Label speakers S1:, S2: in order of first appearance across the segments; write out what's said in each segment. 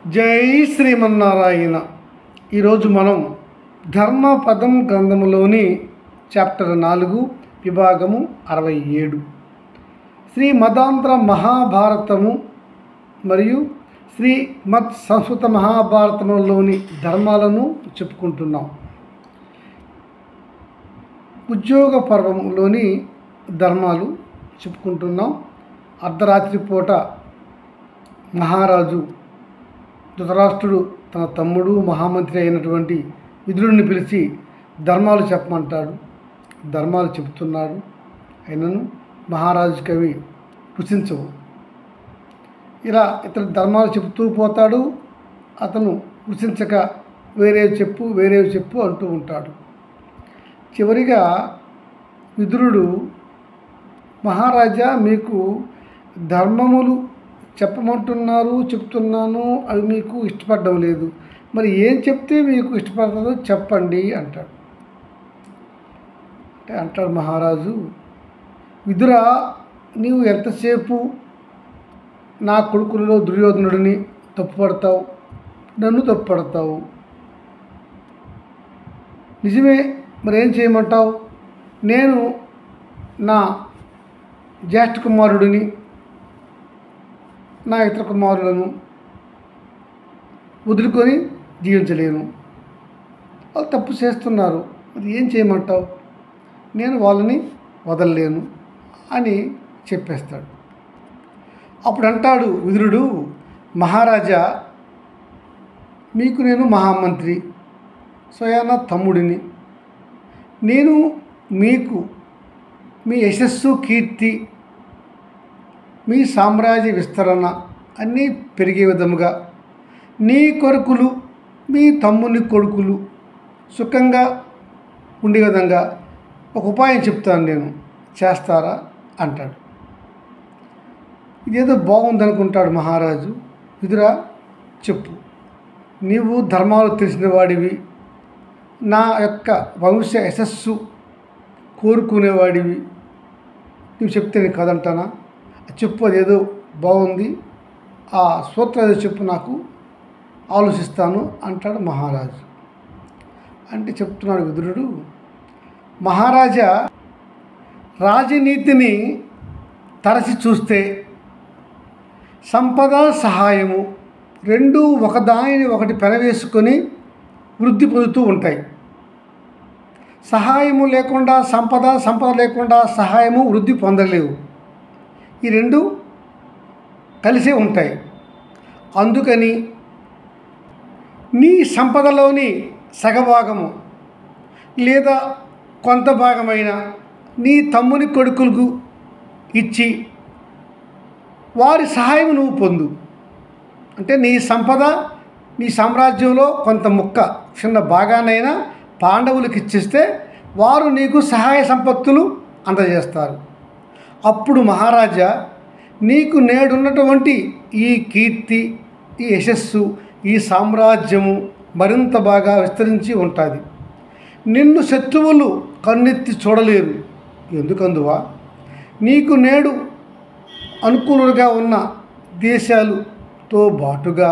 S1: జై శ్రీమన్నారాయణ. ఈరోజు మనం ధర్మపదం గ్రంథములోని చాప్టర్ 4 విభాగము 67 శ్రీమదాంధ్ర మహాభారతము మరియు శ్రీమద్ సంస్కృత మహాభారతములోని ధర్మాలను చెప్పుకుంటున్నాం. ఉద్యోగ పర్వంలోని ధర్మాలు చెప్పుకుంటున్నాం. అర్ధరాత్రి పూట మహారాజు ధృతరాష్ట్రుడు తన తమ్ముడు మహామంత్రి అయినటువంటి విదురుడిని పిలిచి ధర్మాలు చెప్పమంటాడు. ధర్మాలు చెబుతున్నాడు. అయినను మహారాజు కవి రుచించవు. ఇలా ఇతడు ధర్మాలు చెబుతూ పోతాడు. అతను రుచించక వేరేవి చెప్పు అంటూ ఉంటాడు. చివరిగా విదురుడు, మహారాజా, మీకు ధర్మములు చెప్తున్నాను, అవి మీకు ఇష్టపడడం లేదు. మరి ఏం చెప్తే మీకు ఇష్టపడుతుందో చెప్పండి అంటాడు. అంటాడు మహారాజు, విదురా, నీవు ఎంతసేపు నా కొడుకులలో దుర్యోధనుడిని తప్పుపడతావు, నన్ను తప్పుపడతావు. నిజమే, మరి ఏం చేయమంటావు? నేను నా జ్యేష్ఠ కుమారుడిని, నా ఇతర కుమారులను వదులుకొని జీవించలేను. వాళ్ళు తప్పు చేస్తున్నారు, అది ఏం చేయమంటావు? నేను వాళ్ళని వదలలేను అని చెప్పేస్తాడు. అప్పుడు అంటాడు విదురుడు, మహారాజా, మీకు నేను మహామంత్రి, స్వయాన తమ్ముడిని. నేను మీకు మీ యశస్సు, కీర్తి, మీ సామ్రాజ్య విస్తరణ అన్నీ పెరిగే విధముగా, నీ కొడుకులు, మీ తమ్ముని కొడుకులు సుఖంగా ఉండే విధంగా ఒక ఉపాయం చెప్తాను, నేను చేస్తారా అంటాడు. ఇదేదో బాగుందనుకుంటాడు మహారాజు. విదురా, చెప్పు. నీవు ధర్మాలు తెలిసిన వాడివి, నా యొక్క వంశ యశస్సు కోరుకునేవాడివి, నువ్వు చెప్తే నేను కాదంటానా? చెప్పు, అదేదో బాగుంది, ఆ సూత్రం ఏదో చెప్పు, నాకు ఆలోచిస్తాను అంటాడు మహారాజు. అంటే చెప్తున్నాడు విదురుడు, మహారాజా, రాజనీతిని తరచి చూస్తే సంపద, సహాయము రెండూ ఒకదానిని ఒకటి పెనవేసుకొని వృద్ధి పొందుతూ ఉంటాయి. సహాయము లేకుండా సంపద, సంపద లేకుండా సహాయము వృద్ధి పొందలేవు. ఈ రెండు కలిసే ఉంటాయి. అందుకని నీ సంపదలోని సగభాగము లేదా కొంత భాగమైన నీ తమ్ముని కొడుకులకు ఇచ్చి వారి సహాయం నువ్వు పొందు. అంటే నీ సంపద, నీ సామ్రాజ్యంలో కొంత ముక్క, చిన్న భాగానైనా పాండవులకు ఇచ్చిస్తే వారు నీకు సహాయ సంపత్తులు అందజేస్తారు. అప్పుడు మహారాజా, నీకు నేడున్నటువంటి ఈ కీర్తి, ఈ యశస్సు, ఈ సామ్రాజ్యము మరింత బాగా విస్తరించి ఉంటుంది. నిన్ను శత్రువులు కన్నెత్తి చూడలేరు. ఎందుకందువా? నీకు నేడు అనుకూలంగా ఉన్న దేశాలతో బాటుగా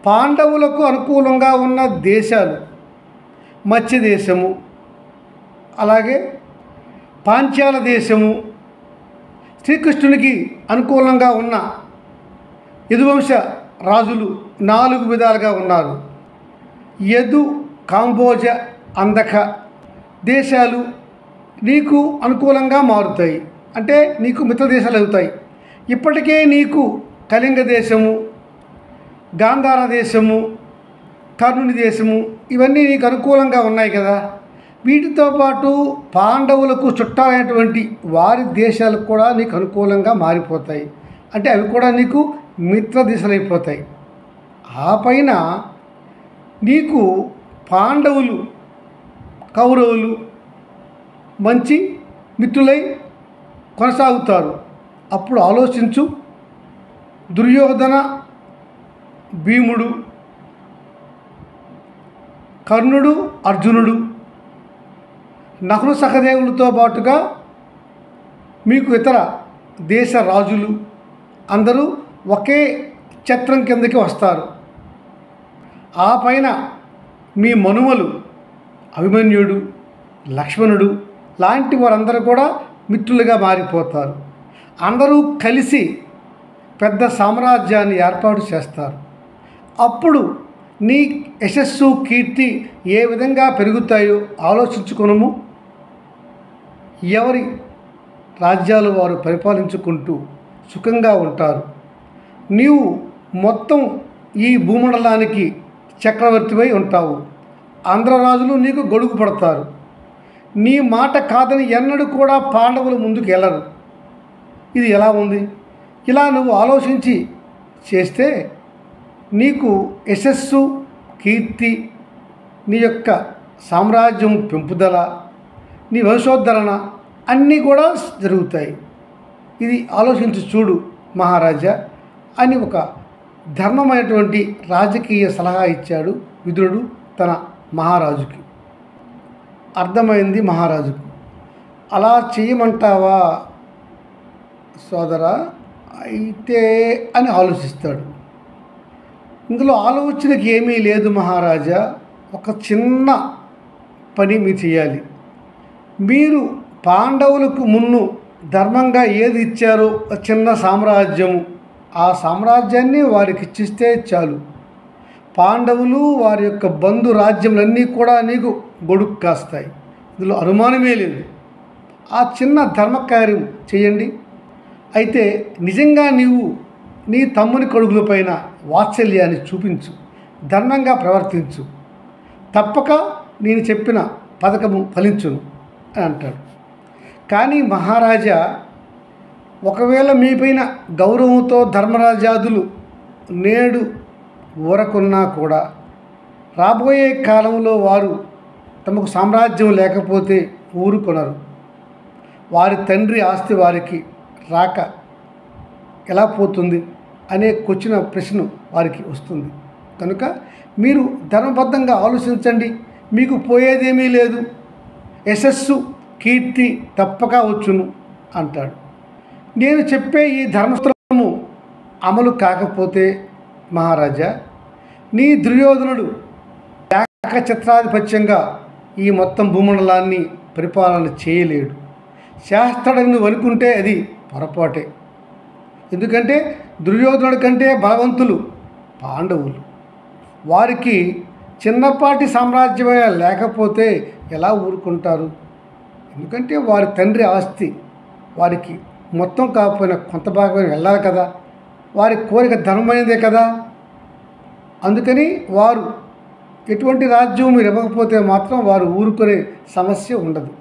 S1: పాండవులకు అనుకూలంగా ఉన్న దేశాలు మత్స్య దేశము, అలాగే పాంచాల దేశము, శ్రీకృష్ణునికి అనుకూలంగా ఉన్న యదువంశ రాజులు 4 విధాలుగా ఉన్నారు. యదు, కాంబోజ, అందక దేశాలు నీకు అనుకూలంగా మారుతాయి. అంటే నీకు మిత్ర దేశాలు అవుతాయి. ఇప్పటికే నీకు కళింగ దేశము, గాంధార దేశము, కర్ణుని దేశము ఇవన్నీ నీకు అనుకూలంగా ఉన్నాయి కదా. వీటితో పాటు పాండవులకు చుట్టాలైనటువంటి వారి దేశాలు కూడా నీకు అనుకూలంగా మారిపోతాయి. అంటే అవి కూడా నీకు మిత్ర దేశాలైపోతాయి. ఆ పైన నీకు పాండవులు, కౌరవులు మంచి మిత్రులై కొనసాగుతారు. అప్పుడు ఆలోచించు, దుర్యోధన, భీముడు, కర్ణుడు, అర్జునుడు, నకులు, సహదేవులతో పాటుగా మీకు ఇతర దేశ రాజులు అందరూ ఒకే ఛత్రం కిందకి వస్తారు. ఆ పైన మీ మనుమలు అభిమన్యుడు, లక్ష్మణుడు లాంటి వారందరూ కూడా మిత్రులుగా మారిపోతారు. అందరూ కలిసి పెద్ద సామ్రాజ్యాన్ని ఏర్పాటు చేస్తారు. అప్పుడు నీ యశస్సు, కీర్తి ఏ విధంగా పెరుగుతాయో ఆలోచించుకొనుము. ఎవరి రాజ్యాలు వారు పరిపాలించుకుంటూ సుఖంగా ఉంటారు. నీవు మొత్తం ఈ భూమండలానికి చక్రవర్తివై ఉంటావు. ఆంధ్రరాజులు నీకు గొడుగు పడతారు. నీ మాట కాదని ఎన్నడూ కూడా పాండవులు ముందుకు వెళ్ళరు. ఇది ఎలా ఉంది? ఇలా నువ్వు ఆలోచించి చేస్తే నీకు యశస్సు, కీర్తి, నీ యొక్క సామ్రాజ్యం పెంపుదల, నీ వంశోద్ధరణ అన్నీ కూడా జరుగుతాయి. ఇది ఆలోచించి చూడు మహారాజా అని ఒక ధర్మమైనటువంటి రాజకీయ సలహా ఇచ్చాడు విదురుడు తన మహారాజుకి. అర్థమైంది మహారాజుకు. అలా చేయమంటావా సోదరా? అయితే అని ఆలోచిస్తాడు. ఇందులో ఆలోచనకి ఏమీ లేదు మహారాజా. ఒక చిన్న పని మీరు చేయాలి. మీరు పాండవులకు మున్ను ధర్మంగా ఏది ఇచ్చారో చిన్న సామ్రాజ్యము, ఆ సామ్రాజ్యాన్ని వారికి ఇచ్చిస్తే చాలు. పాండవులు వారి యొక్క బంధు రాజ్యములన్నీ కూడా నీకు గొడుగు కాస్తాయి. ఇందులో అనుమానమే లేదు. ఆ చిన్న ధర్మకార్యం చేయండి. అయితే నిజంగా నీవు నీ తమ్ముని కొడుకులపైన వాత్సల్యాన్ని చూపించు, ధర్మంగా ప్రవర్తించు. తప్పక నేను చెప్పిన పథకము ఫలించును అని అంటాడు. కానీ మహారాజా, ఒకవేళ మీపైన గౌరవంతో ధర్మరాజాదులు నేడు ఊరకున్నా కూడా రాబోయే కాలంలో వారు తమకు సామ్రాజ్యం లేకపోతే ఊరుకొనరు. వారి తండ్రి ఆస్తి వారికి రాక ఎలా పోతుంది అనే క్వశ్చన్ ప్రశ్న వారికి వస్తుంది. కనుక మీరు ధర్మబద్ధంగా ఆలోచించండి. మీకు పోయేదేమీ లేదు. యశస్సు, కీర్తి తప్పక వచ్చును అంటాడు. నేను చెప్పే ఈ ధర్మసూత్రము అమలు కాకపోతే మహారాజా, నీ దుర్యోధనుడు ఏకఛత్రాధిపత్యంగా ఈ మొత్తం భూమండలాన్ని పరిపాలన చేయలేడు. శాస్త్రుడని నువ్వు అనుకుంటే అది పొరపాటే. ఎందుకంటే దుర్యోధనుడి కంటే బలవంతులు పాండవులు. వారికి చిన్నపాటి సామ్రాజ్యమైన లేకపోతే ఎలా ఊరుకుంటారు? ఎందుకంటే వారి తండ్రి ఆస్తి వారికి మొత్తం కాకపోయినా కొంత భాగమైన వెళ్ళాలి కదా. వారి కోరిక ధర్మమైనదే కదా. అందుకని వారు ఎటువంటి రాజ్యం మీరు ఇవ్వకపోతే మాత్రం వారు ఊరుకునే సమస్య ఉండదు.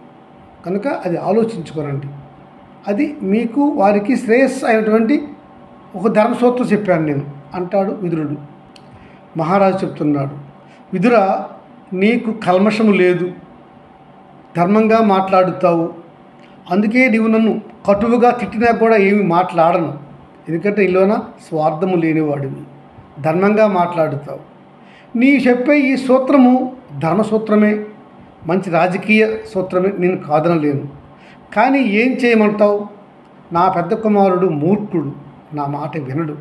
S1: కనుక అది ఆలోచించుకోనండి. అది మీకు వారికి శ్రేయస్సు అయినటువంటి ఒక ధర్మసూత్రం చెప్పాను నేను అంటాడు విదురుడు. మహారాజు చెప్తున్నాడు, విదుర, నీకు కల్మషము లేదు, ధర్మంగా మాట్లాడుతావు. అందుకే నీవు నన్ను కటువుగా తిట్టినా కూడా ఏమి మాట్లాడను. ఎందుకంటే నీలోన స్వార్థము లేనివాడివి, ధర్మంగా మాట్లాడుతావు. నీ చెప్పే ఈ సూత్రము ధర్మసూత్రమే, మంచి రాజకీయ సూత్రమే, నేను కాదనలేను. కానీ ఏం చేయమంటావు? నా పెద్ద కుమారుడు మూర్ఖుడు, నా మాట వినడు.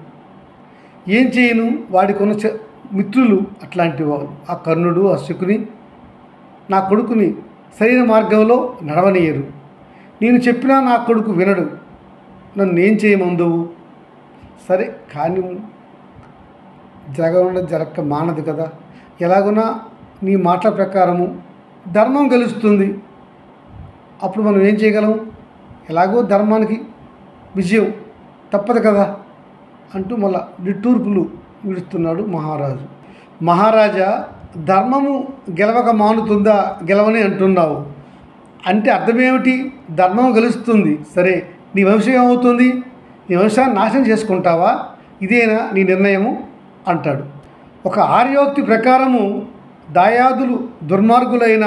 S1: ఏం చేయను? వాడికి ఉన్న మిత్రులు అట్లాంటి వారు. ఆ కర్ణుడు, ఆ శకుని నా కొడుకుని సరైన మార్గంలో నడవనీయరు. నేను చెప్పినా నా కొడుకు వినడు. నన్ను ఏం చేయమందువు? సరే కానీ జరగక మానదు కదా. ఎలాగున్నా నీ మాటల ప్రకారము ధర్మం గెలుస్తుంది. అప్పుడు మనం ఏం చేయగలం? ఎలాగో ధర్మానికి విజయం తప్పదు కదా అంటూ మళ్ళా నిట్టూర్పులు విడుస్తున్నాడు మహారాజు. మహారాజా, ధర్మము గెలవక మానుతుందా? గెలవని అంటున్నావు అంటే అర్థమేమిటి? ధర్మం గెలుస్తుంది. సరే, నీ వంశం ఏమవుతుంది? నీ వంశాన్ని నాశనం చేసుకుంటావా? ఇదేనా నీ నిర్ణయము అంటాడు. ఒక ఆర్యోక్తి ప్రకారము దాయాదులు దుర్మార్గులైన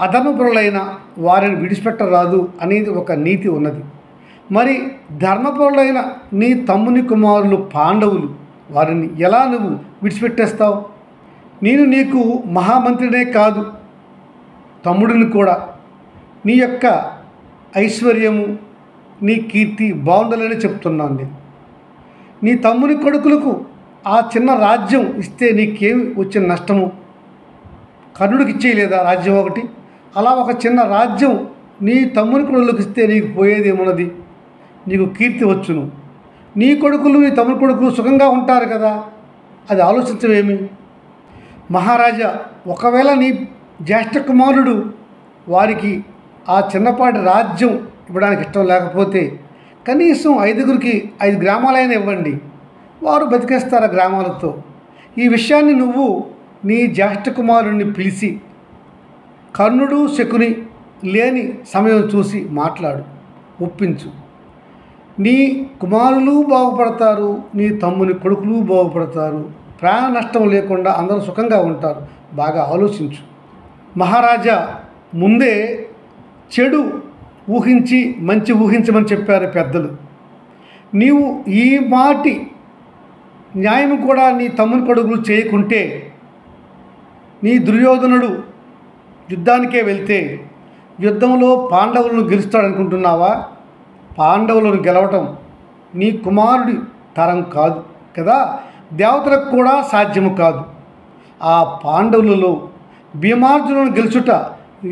S1: అధర్మపరులైన వారిని విడిచిపెట్టరాదు అనేది ఒక నీతి ఉన్నది. మరి ధర్మపరులైన నీ తమ్ముని కుమారులు పాండవులు, వారిని ఎలా నువ్వు విడిచిపెట్టేస్తావు? నేను నీకు మహామంత్రినే కాదు, తమ్ముడిని కూడా. నీ యొక్క ఐశ్వర్యము, నీ కీర్తి బాగుండాలని చెప్తున్నాను నేను. నీ తమ్ముని కొడుకులకు ఆ చిన్న రాజ్యం ఇస్తే నీకేమి వచ్చిన నష్టము? కర్ణుడికి ఇచ్చేయలేదా రాజ్యం ఒకటి? అలా ఒక చిన్న రాజ్యం నీ తమ్ముని కొడుకులకు ఇస్తే నీకు పోయేది ఏమున్నది? నీకు కీర్తి వచ్చును. నీ కొడుకులు నీ తమ్ముని కొడుకులు సుఖంగా ఉంటారు కదా, అది ఆలోచించవేమి? మహారాజా, ఒకవేళ నీ జ్యేష్ఠ కుమారుడు వారికి ఆ చిన్నపాటి రాజ్యం ఇవ్వడానికి ఇష్టం లేకపోతే కనీసం 5 గ్రామాలైనా ఇవ్వండి, వారు బతికేస్తారు ఆ గ్రామాలతో. ఈ విషయాన్ని నువ్వు నీ జ్యేష్ఠ కుమారుడిని పిలిచి కర్ణుడు శకుని లేని సమయం చూసి మాట్లాడు, ఒప్పించు. నీ కుమారులు బాగుపడతారు, నీ తమ్ముని కొడుకులు బాగుపడతారు, ప్రాణ నష్టం లేకుండా అందరూ సుఖంగా ఉంటారు. బాగా ఆలోచించు. మహారాజా, ముందే చెడు ఊహించి మంచి ఊహించమని చెప్పారు పెద్దలు. నీవు ఈ మాటి న్యాయం కూడా నీ తమ్ముని కొడుకులు చేయకుంటే నీ దుర్యోధనుడు యుద్ధానికే వెళ్తే యుద్ధంలో పాండవులను గెలుస్తాడనుకుంటున్నావా? పాండవులను గెలవటం నీ కుమారుడి తరం కాదు కదా, దేవతలకు కూడా సాధ్యము కాదు. ఆ పాండవులలో భీమార్జునులను గెలుచుట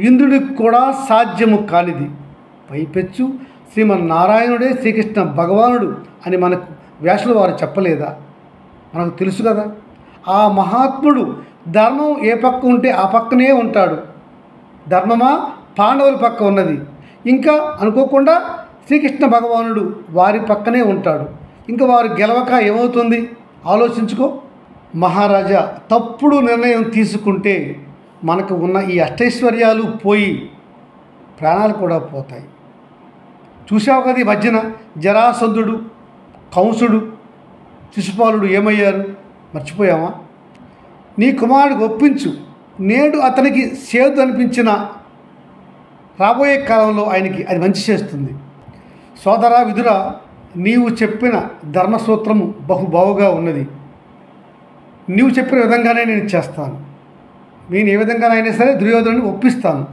S1: ఇంద్రుడికి కూడా సాధ్యము కానిది. పైపెచ్చు శ్రీమన్నారాయణుడే శ్రీకృష్ణ భగవానుడు అని మనకు వ్యాసుల వారు చెప్పలేదా? మనకు తెలుసు కదా. ఆ మహాత్ముడు ధర్మం ఏ పక్క ఉంటే ఆ పక్కనే ఉంటాడు. ధర్మమా పాండవుల పక్క ఉన్నది. ఇంకా అనుకోకుండా శ్రీకృష్ణ భగవానుడు వారి పక్కనే ఉంటాడు. ఇంకా వారు గెలవక ఏమవుతుంది? ఆలోచించుకో. మహారాజా, తప్పుడు నిర్ణయం తీసుకుంటే మనకు ఉన్న ఈ అష్టైశ్వర్యాలు పోయి ప్రాణాలు కూడా పోతాయి. చూసావు కదా, ఈ మధ్యన జరాసంధుడు, కంసుడు, శిశుపాలుడు ఏమయ్యారు? మర్చిపోయామా? నీ కుమారుడికి ఒప్పించు. నేడు అతనికి సేదు అనిపించిన రాబోయే కాలంలో ఆయనకి అది మంచి చేస్తుంది. సోదరా విదురా, నీవు చెప్పిన ధర్మసూత్రము బహుబావుగా ఉన్నది. నీవు చెప్పిన విధంగానే నేను చేస్తాను. నేను ఏ విధంగానైనా సరే దుర్యోధనుని ఒప్పిస్తాను.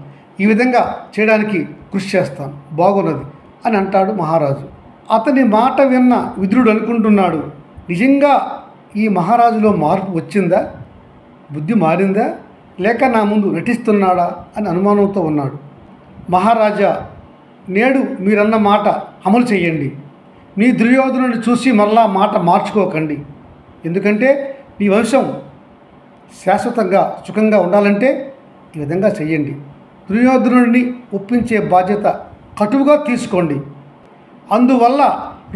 S1: ఈ విధంగా చేయడానికి కృషి చేస్తాను, బాగున్నది అని అంటాడు మహారాజు. అతని మాట విన్న విదురుడు అనుకుంటున్నాడు, నిజంగా ఈ మహారాజులో మార్పు వచ్చిందా? బుద్ధి మారిందా? లేక నా ముందు నటిస్తున్నాడా అని అనుమానంతో ఉన్నాడు. మహారాజా, నేడు మీరన్న మాట అమలు చేయండి. మీ దుర్యోధనుడిని చూసి మరలా మాట మార్చుకోకండి. ఎందుకంటే నీ వంశం శాశ్వతంగా సుఖంగా ఉండాలంటే ఈ విధంగా చెయ్యండి. దుర్యోధనుడిని ఒప్పించే బాధ్యత కటువుగా తీసుకోండి. అందువల్ల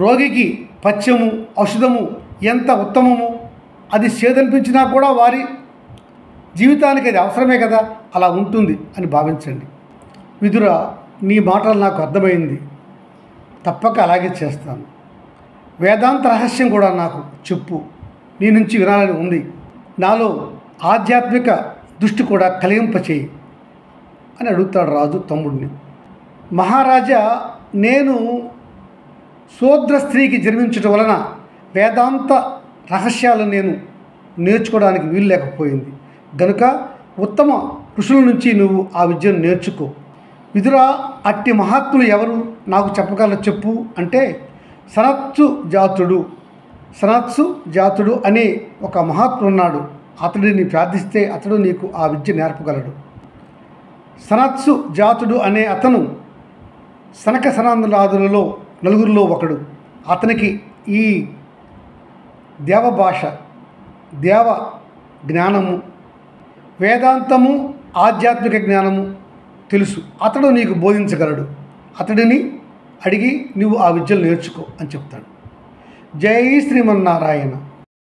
S1: రోగికి పథ్యము ఔషధము ఎంత ఉత్తమము, అది సేదనిపించినా కూడా వారి జీవితానికి అది అవసరమే కదా, అలా ఉంటుంది అని భావించండి. విదురా, నీ మాటలు నాకు అర్థమైంది. తప్పక అలాగే చేస్తాను. వేదాంత రహస్యం కూడా నాకు చెప్పు, నీ నుంచి వినాలని ఉంది. నాలో ఆధ్యాత్మిక దృష్టి కూడా కలిగింపచేయి అని అడుగుతాడు రాజు తమ్ముడిని. మహారాజా, నేను శూద్ర స్త్రీకి జన్మించడం వలన వేదాంత రహస్యాలను నేను నేర్చుకోవడానికి వీలు లేకపోయింది. గనుక ఉత్తమ ఋషుల నుంచి నువ్వు ఆ విద్యను నేర్చుకో. విదురా, అట్టి మహాత్ములు ఎవరు నాకు చెప్పగలరు చెప్పు అంటే, సనత్సు జాతుడు అనే ఒక మహాత్ముడు ఉన్నాడు. అతడిని ప్రార్థిస్తే అతడు నీకు ఆ విద్య నేర్పగలడు. సనత్సు జాతుడు అనే అతను సనక సనందనాదులలో నలుగురిలో ఒకడు. అతనికి ఈ దేవభాష, దేవ జ్ఞానము, వేదాంతము, ఆధ్యాత్మిక జ్ఞానము తెలుసు. అతడు నీకు బోధించగలడు. అతడిని అడిగి నువ్వు ఆ విద్యలు నేర్చుకో అని చెప్తాడు. జై శ్రీమన్నారాయణ.